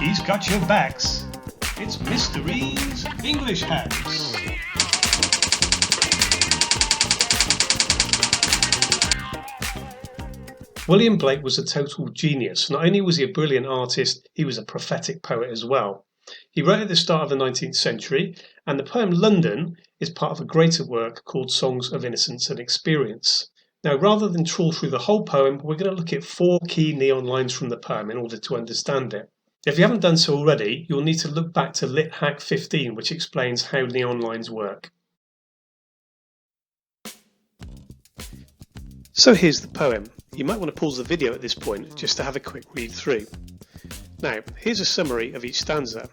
He's got your backs. It's Mr.E's English House. William Blake was a total genius. Not only was he a brilliant artist, he was a prophetic poet as well. He wrote at the start of the 19th century, and the poem London is part of a greater work called Songs of Innocence and Experience. Now, rather than trawl through the whole poem, we're going to look at 4 key neon lines from the poem in order to understand it. If you haven't done so already, you'll need to look back to Lit Hack 15, which explains how neon lines work. So here's the poem. You might want to pause the video at this point just to have a quick read through. Now, here's a summary of each stanza.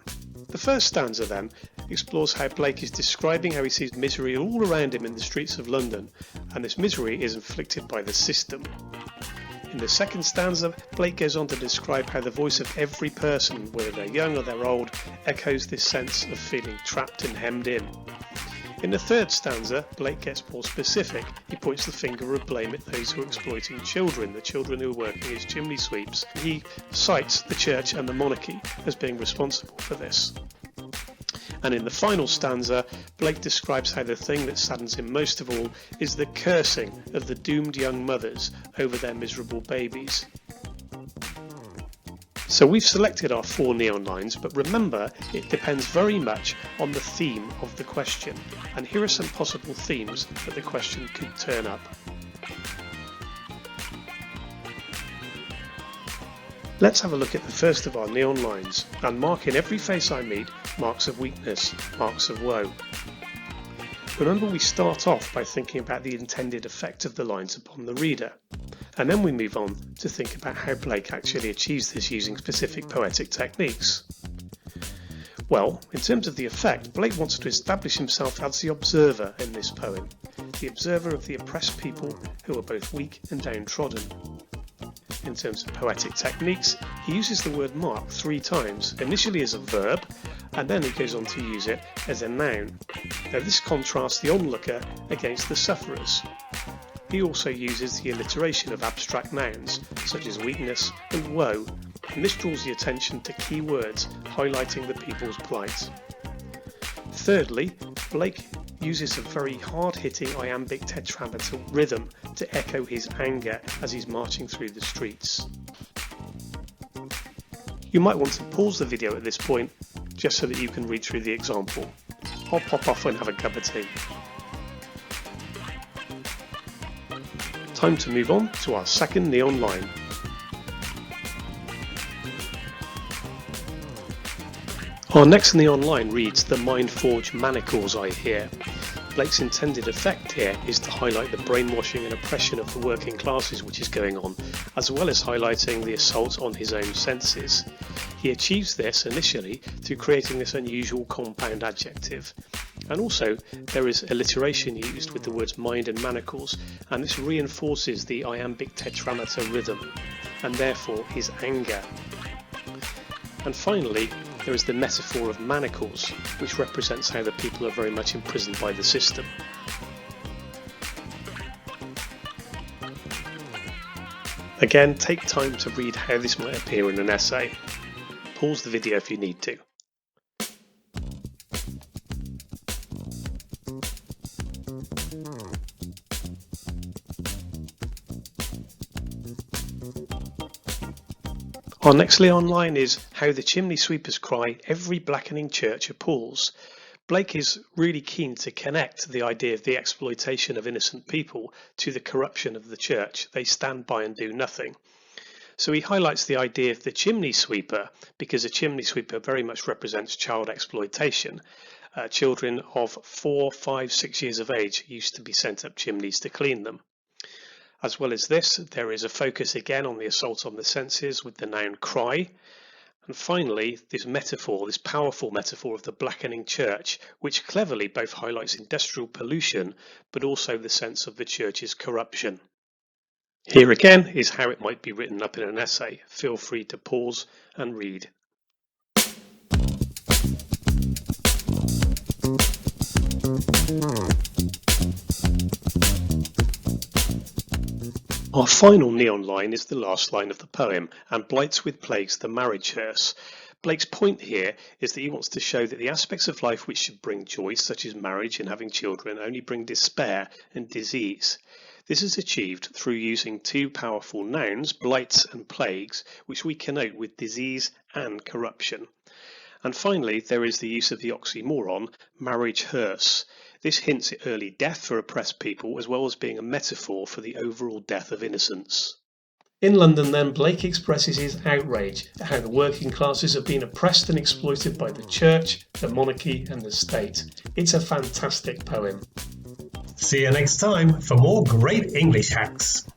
The first stanza then explores how Blake is describing how he sees misery all around him in the streets of London, and this misery is inflicted by the system. In the second stanza, Blake goes on to describe how the voice of every person, whether they're young or they're old, echoes this sense of feeling trapped and hemmed in. In the third stanza, Blake gets more specific. He points the finger of blame at those who are exploiting children, the children who are working as chimney sweeps. He cites the church and the monarchy as being responsible for this. And in the final stanza, Blake describes how the thing that saddens him most of all is the cursing of the doomed young mothers over their miserable babies. So we've selected our 4 neon lines, but remember, it depends very much on the theme of the question. And here are some possible themes that the question could turn up. Let's have a look at the first of our neon lines, and mark in every face I meet marks of weakness, marks of woe. Remember, we start off by thinking about the intended effect of the lines upon the reader, and then we move on to think about how Blake actually achieves this using specific poetic techniques. Well, in terms of the effect, Blake wants to establish himself as the observer in this poem, the observer of the oppressed people who are both weak and downtrodden. In terms of poetic techniques, he uses the word mark 3 times, initially as a verb, and then he goes on to use it as a noun. Now this contrasts the onlooker against the sufferers. He also uses the alliteration of abstract nouns, such as weakness and woe, and this draws the attention to key words highlighting the people's plight. Thirdly, Blake uses a very hard-hitting iambic tetrameter rhythm to echo his anger as he's marching through the streets. You might want to pause the video at this point just so that you can read through the example. I'll pop off and have a cup of tea. Time to move on to our second neon line. Our next neon line reads, "The mind-forged manacles I hear." Blake's intended effect here is to highlight the brainwashing and oppression of the working classes which is going on, as well as highlighting the assault on his own senses. He achieves this initially through creating this unusual compound adjective. And also there is alliteration used with the words mind and manacles, and this reinforces the iambic tetrameter rhythm, and therefore his anger. And finally, there is the metaphor of manacles, which represents how the people are very much imprisoned by the system. Again, take time to read how this might appear in an essay. Pause the video if you need to. Our next neon line is "How the chimney sweepers cry, every blackening church appalls." Blake is really keen to connect the idea of the exploitation of innocent people to the corruption of the church. They stand by and do nothing. So he highlights the idea of the chimney sweeper, because a chimney sweeper very much represents child exploitation. Children of 4, 5, 6 years of age used to be sent up chimneys to clean them. As well as this, there is a focus again on the assault on the senses with the noun cry. And finally, this metaphor, this powerful metaphor of the blackening church, which cleverly both highlights industrial pollution, but also the sense of the church's corruption. Here again is how it might be written up in an essay. Feel free to pause and read. Our final neon line is the last line of the poem and blights with plagues the Marriage Hearse. Blake's point here is that he wants to show that the aspects of life which should bring joy, such as marriage and having children, only bring despair and disease. This is achieved through using two powerful nouns, blights and plagues, which we connote with disease and corruption. And finally, there is the use of the oxymoron, Marriage Hearse. This hints at early death for oppressed people, as well as being a metaphor for the overall death of innocence. In London then, Blake expresses his outrage at how the working classes have been oppressed and exploited by the church, the monarchy and the state. It's a fantastic poem. See you next time for more great English hacks.